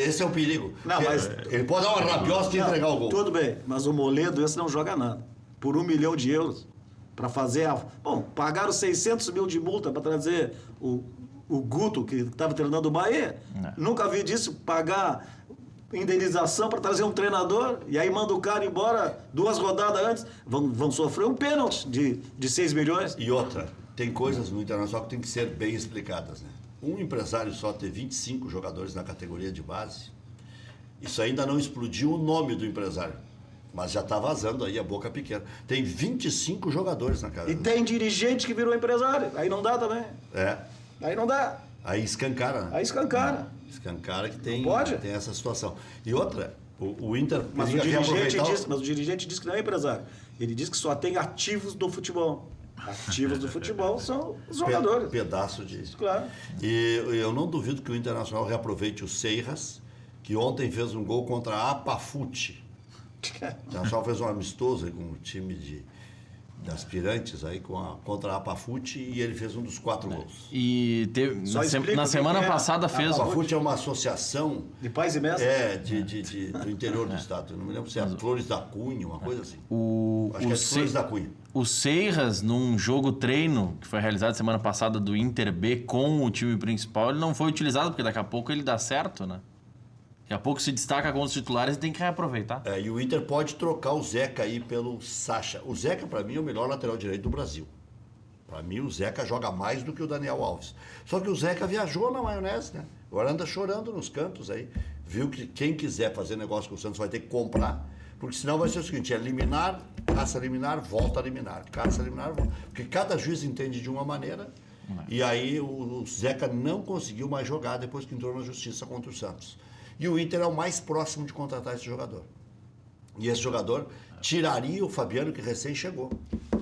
Esse é o perigo.
Não, mas...
Ele pode dar uma rabiosa e entregar o gol.
Tudo bem, mas o Moledo esse não joga nada. Por €1 milhão para fazer a... Bom, pagaram 600 mil de multa para trazer o Guto, que estava treinando o Bahia. Nunca vi disso, pagar indenização para trazer um treinador e aí manda o cara embora 2 rodadas antes. Vão sofrer um pênalti de 6 milhões.
E outra, tem coisas no Internacional que tem que ser bem explicadas, né? Um empresário só ter 25 jogadores na categoria de base, isso ainda não explodiu o nome do empresário. Mas já está vazando aí a boca pequena. Tem 25 jogadores na casa.
E tem dirigente que virou empresário. Aí não dá também. Aí não dá.
Aí escancara, né?
Aí escancara.
Escancara que tem essa situação. E outra, o Inter...
Mas o dirigente diz que não é empresário. Ele diz que só tem ativos do futebol. Ativos do futebol são os jogadores.
Pedaço disso.
Claro.
E eu não duvido que o Internacional reaproveite o Seiras, que ontem fez um gol contra a Apafute. O Internacional fez um amistoso com o time de aspirantes aí contra a Apafute e ele fez um dos 4 gols.
E na semana passada fez...
A Apafute é uma associação...
De pais e mestres?
Do interior do estado. Eu não me lembro se é Flores da Cunha, uma coisa assim. Acho que é Flores da Cunha.
O Seiras, num jogo treino que foi realizado semana passada do Inter B com o time principal, ele não foi utilizado, porque daqui a pouco ele dá certo, né? Daqui a pouco se destaca com os titulares e tem que reaproveitar.
E o Inter pode trocar o Zeca aí pelo Sacha. O Zeca, para mim, é o melhor lateral direito do Brasil. Para mim, o Zeca joga mais do que o Daniel Alves. Só que o Zeca viajou na maionese, né? Agora anda chorando nos cantos aí. Viu que quem quiser fazer negócio com o Santos vai ter que comprar. Porque senão vai ser o seguinte, liminar, caça liminar, volta a liminar. Caça liminar, volta. Porque cada juiz entende de uma maneira. E aí o Zeca não conseguiu mais jogar depois que entrou na justiça contra o Santos. E o Inter é o mais próximo de contratar esse jogador. E esse jogador tiraria o Fabiano, que recém chegou.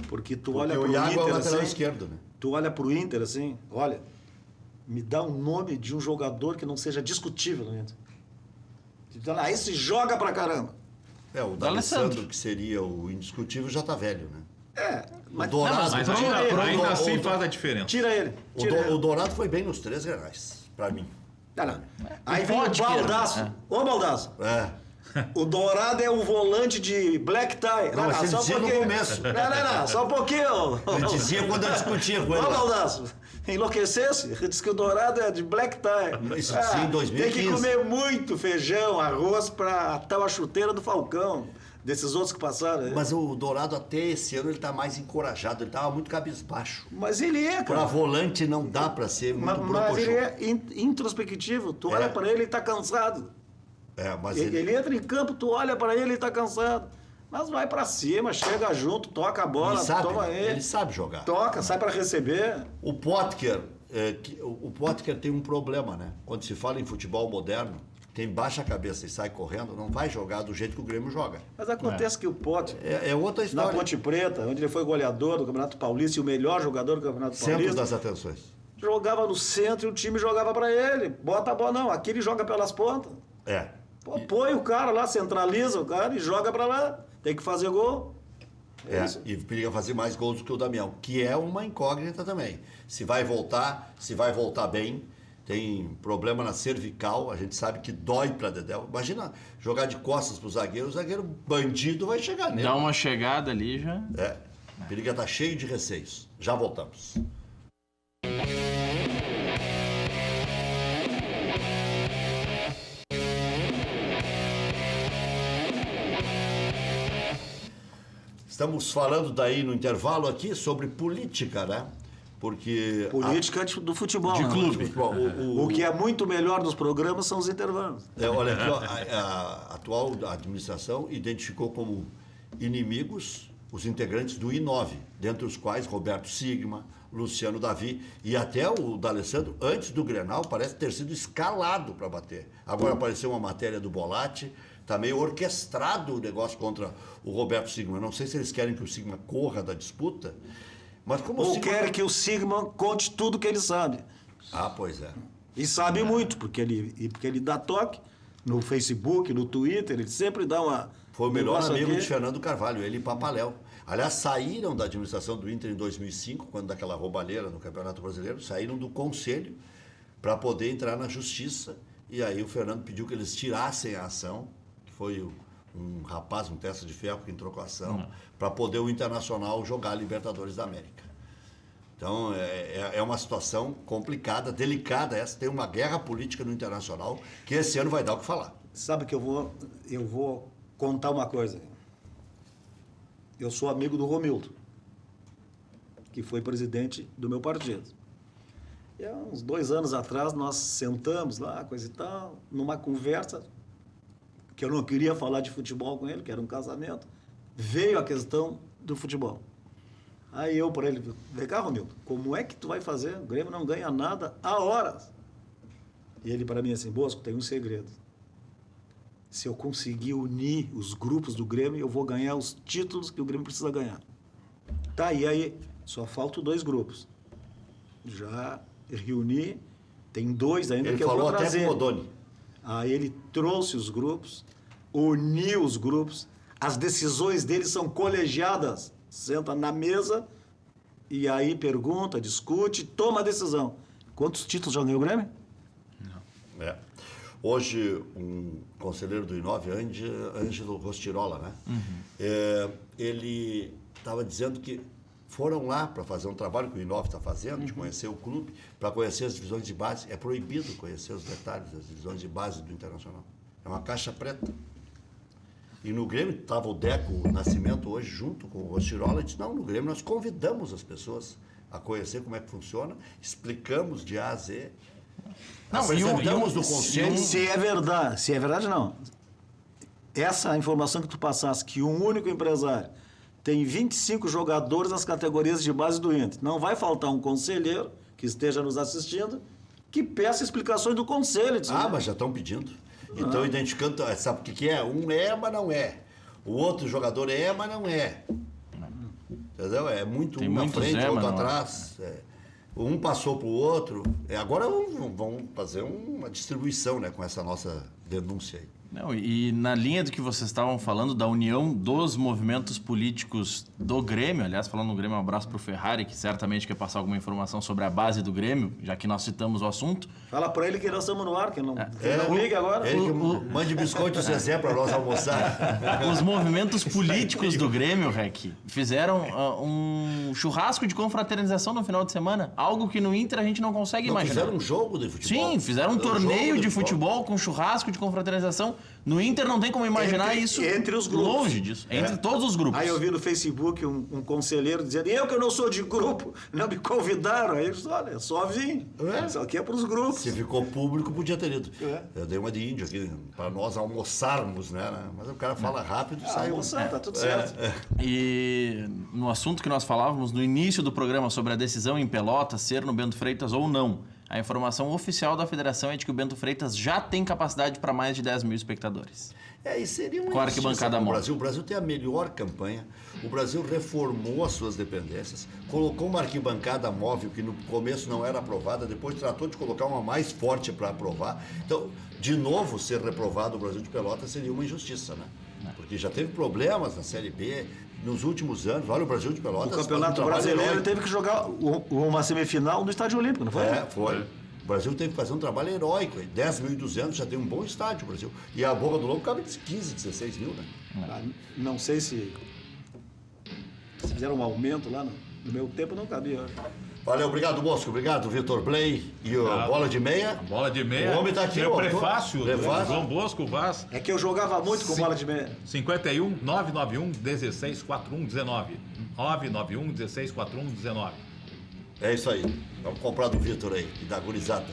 Porque tu olha pro
o Iago
Inter
é o lateral
assim,
esquerdo, né?
Tu olha pro Inter assim, olha, me dá um nome de um jogador que não seja discutível no Inter. Esse joga pra caramba.
O D'Alessandro, que seria o indiscutível, já tá velho, né?
Mas
o Dourado,
Mas ainda assim faz a diferença.
Tira ele.
O Dourado foi bem nos 3 Grenais, pra mim.
Não. Aí vem o Baldasso. Ô, Baldasso. O Dourado é um volante de black tie.
Não, mas ele dizia no começo.
Não, só um pouquinho.
Ele dizia quando eu discutia com ele.
Ô, Baldasso, enlouquecesse? Ele disse que o Dourado é de black tie.
Isso dizia em 2015.
Tem que comer muito feijão, arroz pra atar a chuteira do Falcão. Desses outros que passaram. Né?
Mas o Dourado até esse ano ele tá mais encorajado. Ele tava muito cabisbaixo.
Mas ele é, cara.
Pra volante não dá pra ser muito
Mas ele é introspectivo. Tu olha pra ele e tá cansado.
Mas
ele entra em campo, tu olha pra ele e tá cansado. Mas vai pra cima, chega junto, toca a bola, toma ele.
Ele sabe jogar.
Toca, sai pra receber.
O Potker tem um problema, né? Quando se fala em futebol moderno, quem baixa a cabeça e sai correndo não vai jogar do jeito que o Grêmio joga.
Mas acontece que o Potker...
É outra história.
Na Ponte Preta, onde ele foi goleador do Campeonato Paulista e o melhor jogador do Campeonato Paulista...
Centro das atenções.
Jogava no centro e o time jogava pra ele. Bota a bola, não. Aqui ele joga pelas pontas.
É.
Pô, põe o cara lá, centraliza o cara e joga pra lá. Tem que fazer gol.
E periga fazer mais gols do que o Damião, que é uma incógnita também. Se vai voltar bem. Tem problema na cervical, a gente sabe que dói pra Dedéu. Imagina jogar de costas pro zagueiro, o zagueiro bandido vai chegar nele.
Dá uma chegada ali já.
O periga tá cheio de receios. Já voltamos. Estamos falando daí no intervalo aqui sobre política, né? Porque...
Política do futebol.
De
né?
clube.
O que é muito melhor dos programas são os intervalos.
Olha aqui, ó, a atual administração identificou como inimigos os integrantes do I9, dentre os quais Roberto Sigma, Luciano Davi e até o D'Alessandro, antes do Grenal, parece ter sido escalado para bater. Agora apareceu uma matéria do Bolatti, está meio orquestrado o negócio contra o Roberto Sigma. Não sei se eles querem que o Sigma corra da disputa, mas como
Ou
o Sigma...
querem que o Sigma conte tudo que ele sabe.
Ah, pois é.
E sabe muito, porque ele dá toque no Facebook, no Twitter, ele sempre dá uma...
Foi o melhor
negócio
amigo
aqui.
de Fernando Carvalho, ele e Papaléu. Aliás, saíram da administração do Inter em 2005, quando daquela roubalheira no Campeonato Brasileiro, saíram do conselho para poder entrar na justiça. E aí o Fernando pediu que eles tirassem a ação, que foi um rapaz, um testa de ferro que entrou com a ação, para poder o Internacional jogar a Libertadores da América. Então, é uma situação complicada, delicada essa. Tem uma guerra política no Internacional que esse ano vai dar o que falar.
Sabe que eu vou contar uma coisa. Eu sou amigo do Romildo, que foi presidente do meu partido. E há uns 2 anos atrás, nós sentamos lá, coisa e tal, numa conversa, que eu não queria falar de futebol com ele, que era um casamento, veio a questão do futebol. Aí eu para ele, vem cá, Romildo, como é que tu vai fazer? O Grêmio não ganha nada há horas. E ele para mim assim, Bosco, tem um segredo. Se eu conseguir unir os grupos do Grêmio, eu vou ganhar os títulos que o Grêmio precisa ganhar. Tá, e aí só faltam 2 grupos. Já reuni, tem 2 ainda
Ele
que eu
falou
vou
até
trazer.
com o Odoni.
Aí ele trouxe os grupos, uniu os grupos, as decisões deles são colegiadas. Senta na mesa e aí pergunta, discute, toma a decisão. Quantos títulos já ganhou o Grêmio?
É. Hoje, um conselheiro do I9, Ângelo Rostirola, né? Ele estava dizendo que foram lá para fazer um trabalho que o I9 está fazendo, de conhecer o clube, para conhecer as divisões de base. É proibido conhecer os detalhes das divisões de base do Internacional. É uma caixa preta. E no Grêmio estava o Deco Nascimento hoje junto com o Rostirola e disse, não, no Grêmio nós convidamos as pessoas a conhecer como é que funciona, explicamos de A a Z.
Não,
Apresentamos no conselho.
Se é verdade não. Essa informação que tu passaste, que um único empresário tem 25 jogadores nas categorias de base do Inter, não vai faltar um conselheiro que esteja nos assistindo que peça explicações do conselho.
Mas já estão pedindo. Então, identificando, sabe o que é? Um é, mas não é. O outro jogador é, mas não é. Entendeu? É muito
Tem
um na
muitos
frente,
é,
outro
mas não é.
atrás. Um passou para o outro. Agora vão fazer uma distribuição, né, com essa nossa denúncia aí.
Não, e na linha do que vocês estavam falando, da união dos movimentos políticos do Grêmio, aliás, falando no Grêmio, um abraço para o Ferrari, que certamente quer passar alguma informação sobre a base do Grêmio, já que nós citamos o assunto.
Fala para ele que nós estamos no ar, que não ligue agora.
Ele que mande biscoito Zezé para nós almoçar.
Os movimentos políticos do Grêmio, Rec, fizeram um churrasco de confraternização no final de semana, algo que no Inter a gente não consegue
Não
imaginar.
fizeram um jogo de futebol?
Sim, fizeram um torneio de futebol com churrasco de confraternização. No Inter não tem como imaginar isso
entre os grupos.
longe disso, entre todos os grupos.
Aí eu vi no Facebook um conselheiro dizendo, eu que não sou de grupo, não me convidaram. Aí eu disse, olha, eu só vim. Isso aqui é para os grupos.
Se ficou público, podia ter ido.
É.
Eu dei uma de índio aqui, para nós almoçarmos, né? Mas o cara fala rápido e sai.
Almoçar, tá tudo certo.
E no assunto que nós falávamos no início do programa sobre a decisão em Pelotas ser no Bento Freitas ou não, a informação oficial da federação é de que o Bento Freitas já tem capacidade para mais de 10 mil espectadores.
E seria uma
Com a arquibancada
injustiça
móvel.
O Brasil tem a melhor campanha, o Brasil reformou as suas dependências, colocou uma arquibancada móvel que no começo não era aprovada, depois tratou de colocar uma mais forte para aprovar. Então, de novo, ser reprovado o Brasil de Pelotas seria uma injustiça, né? Porque já teve problemas na Série B nos últimos anos. Olha, o Brasil de Pelotas...
O Campeonato Brasileiro teve que jogar uma semifinal no Estádio Olímpico, não foi?
Foi. O Brasil teve que fazer um trabalho heróico. 10.200 já tem um bom estádio, o Brasil. E a Boca do Lobo cabe de 15, 16 mil, né?
Não sei se fizeram um aumento lá. No meu tempo não cabia.
Valeu, obrigado, Bosco. Obrigado, Vitor Play. E o Bola de Meia.
A bola de meia.
O homem tá aqui,
Tem o
ó.
prefácio do
Prefácio.
João Bosco Vaz.
É que eu jogava muito com bola de meia.
51 991 16 41 19. 991 16 41 19.
É isso aí. Vamos comprar do Vitor aí e da gurizada.